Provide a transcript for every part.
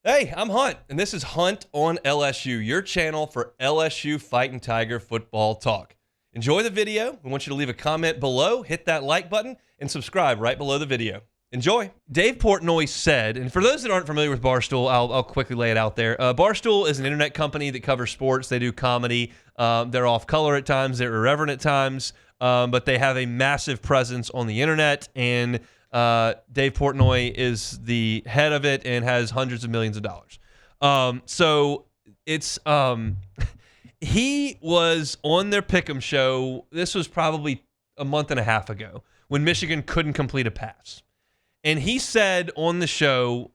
Hey, I'm Hunt, and this is Hunt on LSU, your channel for LSU Fighting Tiger football talk. Enjoy the video. We want you to leave a comment below, hit that like button, and subscribe right below the video. Enjoy. Dave Portnoy said, and for those that aren't familiar with Barstool, I'll quickly lay it out there. Barstool is an internet company that covers sports. They do comedy. They're off color at times. They're irreverent at times, but they have a massive presence on the internet, and Dave Portnoy is the head of it and has hundreds of millions of dollars. So it's he was on their Pick'em show. This was probably a month and a half ago when Michigan couldn't complete a pass. And he said on the show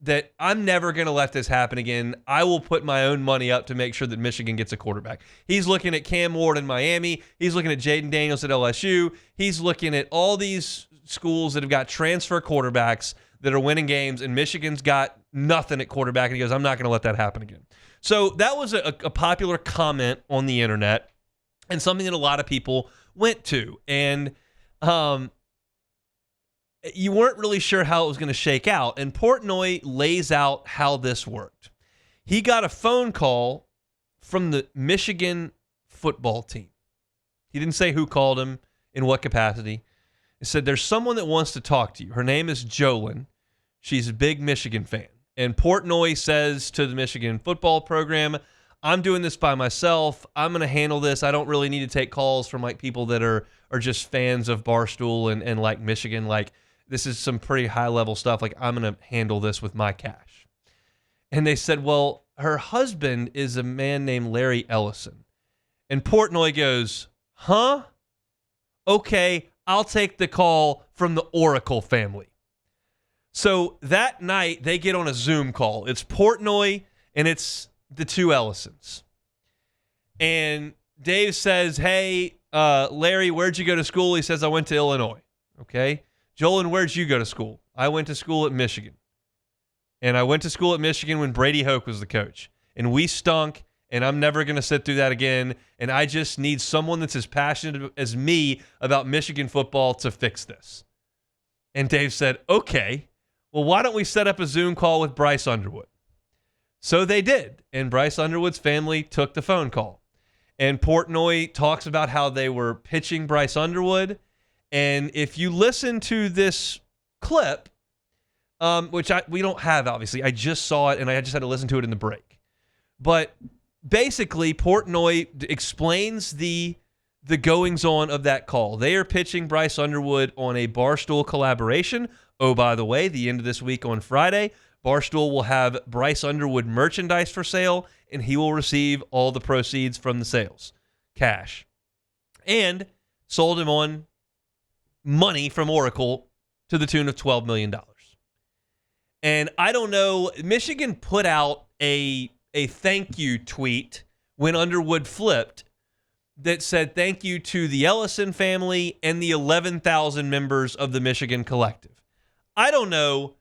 that I'm never going to let this happen again. I will put my own money up to make sure that Michigan gets a quarterback. He's looking at Cam Ward in Miami. He's looking at Jaden Daniels at LSU. He's looking at all these schools that have got transfer quarterbacks that are winning games, and Michigan's got nothing at quarterback, and he goes, I'm not going to let that happen again. So that was a popular comment on the internet and something that a lot of people went to. And you weren't really sure how it was going to shake out. And Portnoy lays out how this worked. He got a phone call from the Michigan football team. He didn't say who called him, in what capacity. He said, there's someone that wants to talk to you. Her name is Jolyn. She's a big Michigan fan. And Portnoy says to the Michigan football program, I'm doing this by myself. I'm going to handle this. I don't really need to take calls from like people that are just fans of Barstool and like Michigan. Like, this is some pretty high-level stuff. Like, I'm going to handle this with my cash. And they said, well, her husband is a man named Larry Ellison. And Portnoy goes, huh? Okay, I'll take the call from the Oracle family. So that night, they get on a Zoom call. It's Portnoy, and it's the two Ellisons. And Dave says, hey, Larry, where'd you go to school? He says, I went to Illinois. Okay. Jolyn, where'd you go to school? I went to school at Michigan. And I went to school at Michigan when Brady Hoke was the coach. And we stunk, and I'm never going to sit through that again. And I just need someone that's as passionate as me about Michigan football to fix this. And Dave said, okay, well, why don't we set up a Zoom call with Bryce Underwood? So they did. And Bryce Underwood's family took the phone call. And Portnoy talks about how they were pitching Bryce Underwood. And if you listen to this clip, which we don't have, obviously. I just saw it, and I just had to listen to it in the break. But basically, Portnoy explains the goings-on of that call. They are pitching Bryce Underwood on a Barstool collaboration. Oh, by the way, the end of this week on Friday, Barstool will have Bryce Underwood merchandise for sale, and he will receive all the proceeds from the sales, cash. And sold him on money from Oracle to the tune of $12 million. And I don't know, Michigan put out a thank you tweet when Underwood flipped that said thank you to the Ellison family and the 11,000 members of the Michigan Collective. I don't know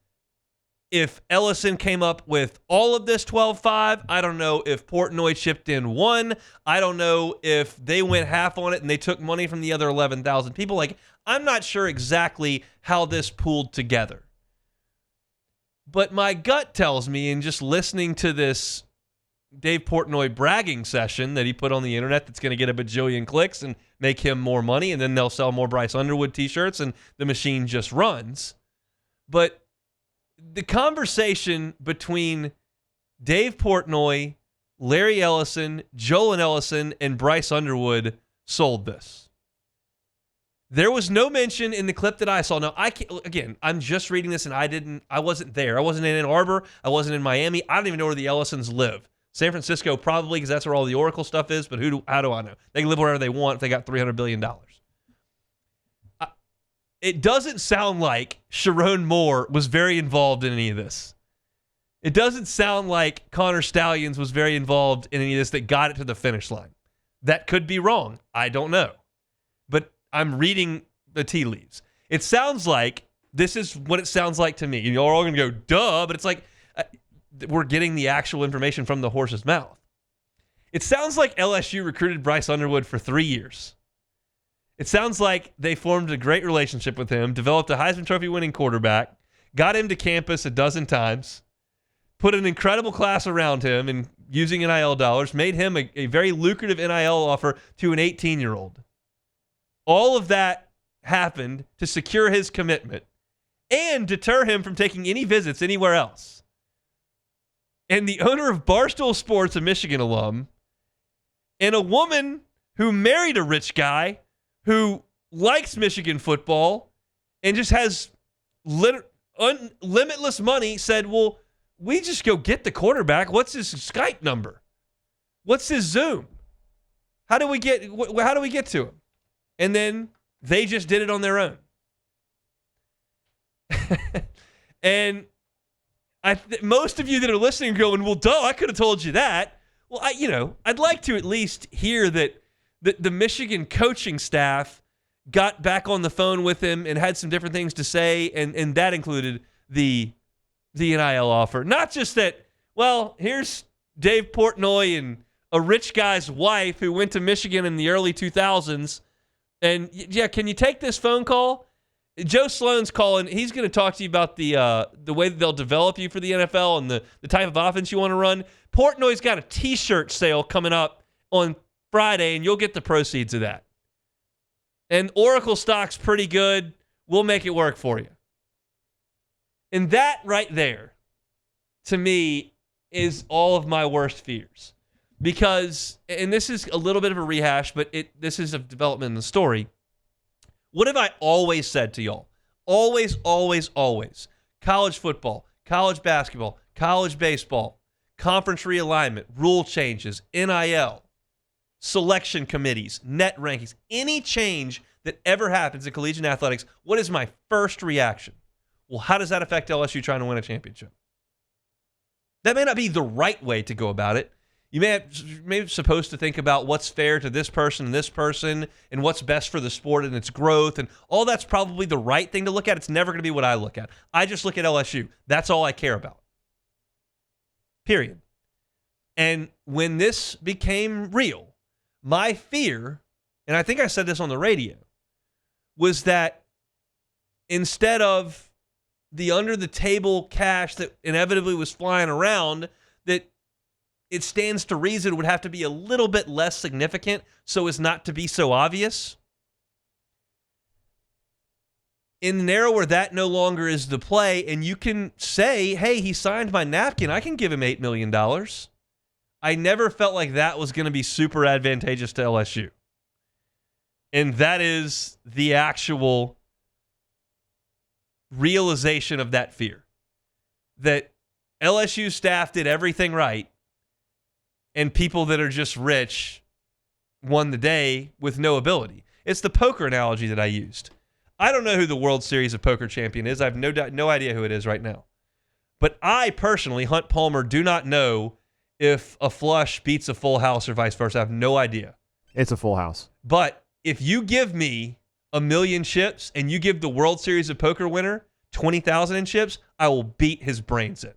if Ellison came up with all of this 12.5. I don't know if Portnoy chipped in one. I don't know if they went half on it and they took money from the other 11,000 people. Like, I'm not sure exactly how this pooled together. But my gut tells me, in just listening to this Dave Portnoy bragging session that he put on the internet that's going to get a bajillion clicks and make him more money, and then they'll sell more Bryce Underwood t-shirts and the machine just runs. But the conversation between Dave Portnoy, Larry Ellison, Jolyn Ellison, and Bryce Underwood sold this. There was no mention in the clip that I saw. Now, I'm just reading this, and I wasn't there. I wasn't in Ann Arbor. I wasn't in Miami. I don't even know where the Ellisons live. San Francisco, probably, because that's where all the Oracle stuff is, but how do I know? They can live wherever they want if they got $300 billion. It doesn't sound like Sharon Moore was very involved in any of this. It doesn't sound like Connor Stallions was very involved in any of this that got it to the finish line. That could be wrong. I don't know. But I'm reading the tea leaves. It sounds like this is what it sounds like to me. You're all going to go, duh, but it's like we're getting the actual information from the horse's mouth. It sounds like LSU recruited Bryce Underwood for 3 years. It sounds like they formed a great relationship with him, developed a Heisman Trophy winning quarterback, got him to campus a dozen times, put an incredible class around him and using NIL dollars, made him a very lucrative NIL offer to an 18-year-old. All of that happened to secure his commitment and deter him from taking any visits anywhere else. And the owner of Barstool Sports, a Michigan alum, and a woman who married a rich guy who likes Michigan football and just has limitless money said, well, we just go get the quarterback. What's his Skype number? What's his Zoom? How do we get to him? And then they just did it on their own. And most of you that are listening are going, well, duh, I could have told you that. Well, I'd like to at least hear that the Michigan coaching staff got back on the phone with him and had some different things to say, and that included the NIL offer. Not just that, well, here's Dave Portnoy and a rich guy's wife who went to Michigan in the early 2000s, and yeah, can you take this phone call? Joe Sloan's calling. He's going to talk to you about the way that they'll develop you for the NFL and the type of offense you want to run. Portnoy's got a T-shirt sale coming up on Friday, and you'll get the proceeds of that. And Oracle stock's pretty good. We'll make it work for you. And that right there, to me, is all of my worst fears. Because, and this is a little bit of a rehash, but this is a development in the story. What have I always said to y'all? Always, always, always. College football, college basketball, college baseball, conference realignment, rule changes, NIL, selection committees, net rankings, any change that ever happens in collegiate athletics, what is my first reaction? Well, how does that affect LSU trying to win a championship? That may not be the right way to go about it. You may be supposed to think about what's fair to this person and what's best for the sport and its growth, and all that's probably the right thing to look at. It's never going to be what I look at. I just look at LSU. That's all I care about. Period. And when this became real, my fear, and I think I said this on the radio, was that instead of the under-the-table cash that inevitably was flying around, that it stands to reason would have to be a little bit less significant so as not to be so obvious. In an era where that no longer is the play, and you can say, hey, he signed my napkin, I can give him $8 million. I never felt like that was going to be super advantageous to LSU. And that is the actual realization of that fear. That LSU staff did everything right, and people that are just rich won the day with no ability. It's the poker analogy that I used. I don't know who the World Series of Poker champion is. I have no idea who it is right now. But I personally, Hunt Palmer, do not know if a flush beats a full house or vice versa. I have no idea. It's a full house. But if you give me $1 million chips and you give the World Series of Poker winner 20,000 in chips, I will beat his brains in.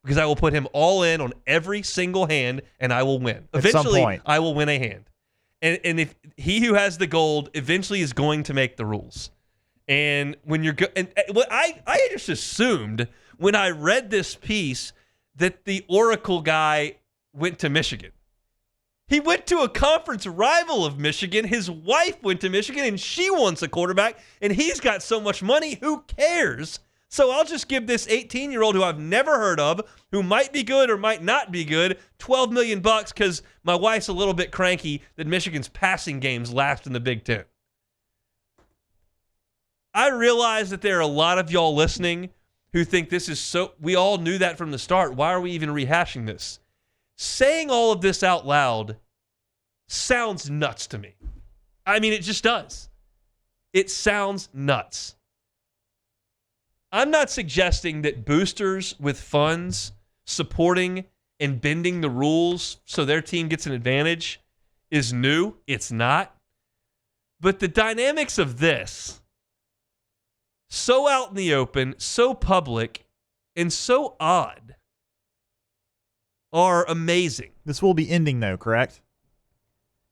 Because I will put him all in on every single hand, and I will win. Eventually, I will win a hand. And if he who has the gold eventually is going to make the rules. And when you're what I just assumed when I read this piece that the Oracle guy went to Michigan. He went to a conference rival of Michigan. His wife went to Michigan, and she wants a quarterback, and he's got so much money. Who cares? So I'll just give this 18-year-old who I've never heard of, who might be good or might not be good, $12 million because my wife's a little bit cranky that Michigan's passing games last in the Big Ten. I realize that there are a lot of y'all listening who think this is so, we all knew that from the start. Why are we even rehashing this? Saying all of this out loud sounds nuts to me. I mean, it just does. It sounds nuts. I'm not suggesting that boosters with funds supporting and bending the rules so their team gets an advantage is new. It's not. But the dynamics of this, so out in the open, so public, and so odd, are amazing. This will be ending, though, correct?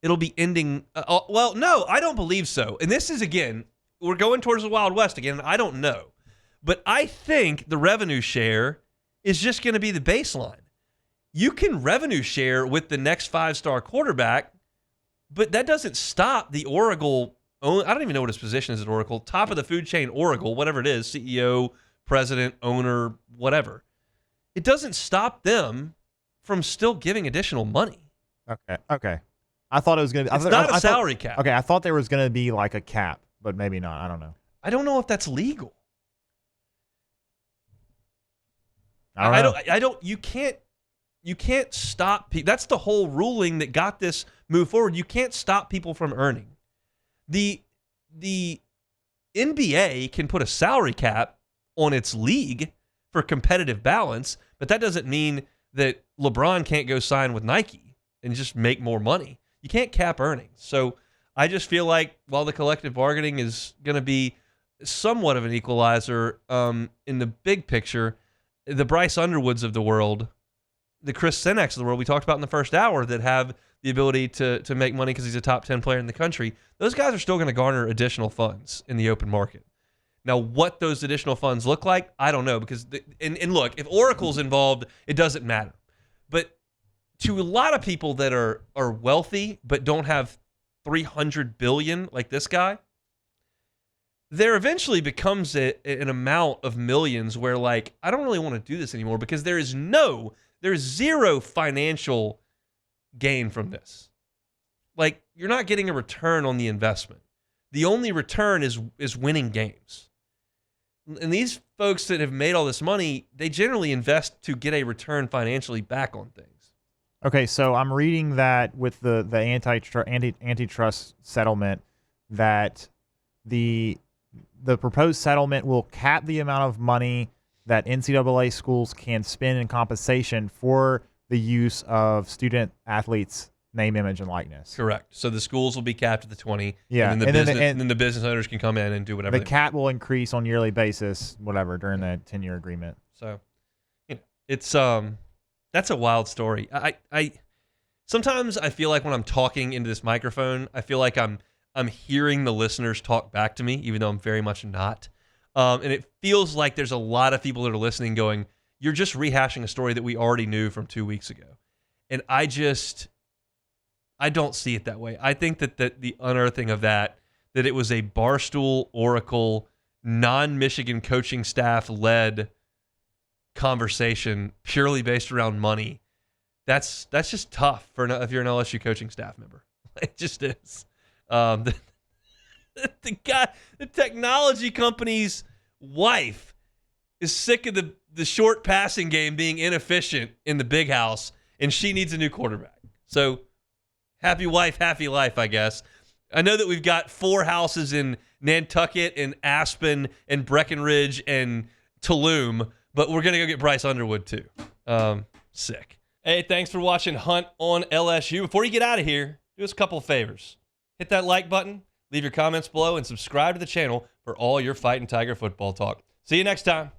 It'll be ending. Well, no, I don't believe so. And this is, again, we're going towards the Wild West again. I don't know. But I think the revenue share is just going to be the baseline. You can revenue share with the next 5-star quarterback, but that doesn't stop the Oracle. I don't even know what his position is at Oracle. Top of the food chain, Oracle, whatever it is, CEO, president, owner, whatever. It doesn't stop them from still giving additional money. Okay. I thought it was going to be. It's not a salary cap. Okay, I thought there was going to be like a cap, but maybe not. I don't know. I don't know if that's legal. I don't. You can't stop people. That's the whole ruling that got this move forward. You can't stop people from earning. The NBA can put a salary cap on its league for competitive balance, but that doesn't mean that LeBron can't go sign with Nike and just make more money. You can't cap earnings. So I just feel like while the collective bargaining is going to be somewhat of an equalizer in the big picture, the Bryce Underwoods of the world, the Chris Seneks of the world we talked about in the first hour that have the ability to make money because he's a top 10 player in the country, those guys are still going to garner additional funds in the open market. Now, what those additional funds look like, I don't know. Because and look, if Oracle's involved, it doesn't matter. But to a lot of people that are wealthy but don't have $300 billion like this guy, there eventually becomes an amount of millions where, like, I don't really want to do this anymore because there's zero financial gain from this. Like, you're not getting a return on the investment. The only return is winning games. And these folks that have made all this money, they generally invest to get a return financially back on things. Okay, so I'm reading that with the antitrust settlement that the proposed settlement will cap the amount of money that NCAA schools can spend in compensation for the use of student athletes' name, image, and likeness. Correct. So the schools will be capped at the 20. Yeah, and then the business owners can come in and do whatever. The cap will increase on yearly basis, whatever, during the 10-year agreement. So, it's that's a wild story. I sometimes I feel like when I'm talking into this microphone, I feel like I'm hearing the listeners talk back to me, even though I'm very much not. And it feels like there's a lot of people that are listening going, you're just rehashing a story that we already knew from 2 weeks ago. And I don't see it that way. I think that the unearthing of that it was a Barstool, Oracle, non-Michigan coaching staff-led conversation purely based around money. That's just tough if you're an LSU coaching staff member. It just is. The technology company's wife is sick of the short passing game being inefficient in the big house, and she needs a new quarterback. So happy wife, happy life, I guess. I know that we've got 4 houses in Nantucket and Aspen and Breckenridge and Tulum, but we're going to go get Bryce Underwood too. Sick. Hey, thanks for watching Hunt on LSU. Before you get out of here, do us a couple of favors. Hit that like button, leave your comments below, and subscribe to the channel for all your Fighting Tiger football talk. See you next time.